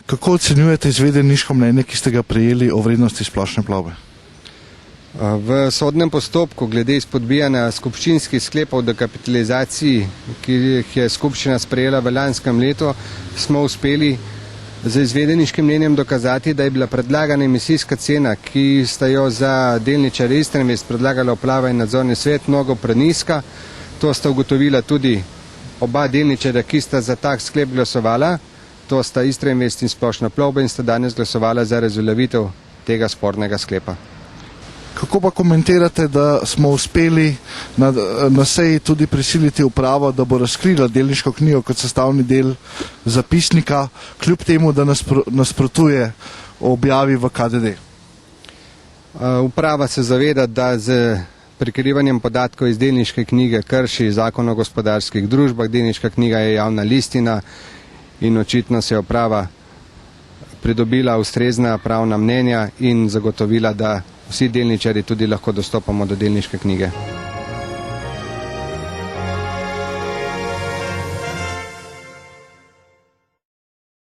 Kako ocenjujete izvedeniško mnenje, ki ste ga prejeli o vrednosti splošne plovbe? V sodnem postopku glede izpodbijanja skupščinskih sklepov o dekapitalizaciji, ki jih je skupščina sprejela v lanskem letu, smo uspeli z izvedeniškim mnenjem dokazati, da je bila predlagana emisijska cena, ki sta jo za delničarje Istrainvest predlagala uprava in nadzorni svet, mnogo prenizka. To sta ugotovila tudi oba delničarja, ki sta za tak sklep glasovala, to sta Istrainvest in Splošna plovba, in sta danes glasovala za razveljavitev tega spornega sklepa. Kako pa komentirate, da smo uspeli na seji tudi prisiliti upravo, da bo razkrila delniško knjigo kot sestavni del zapisnika, kljub temu, da nasprotuje objavi v KDD? Uprava se zaveda, da z prikrivanjem podatkov iz delniške knjige krši Zakon o gospodarskih družbah. Delniška knjiga je javna listina in očitno se je uprava pridobila ustrezna pravna mnenja in zagotovila, da vsi delničarji tudi lahko dostopamo do delniške knjige.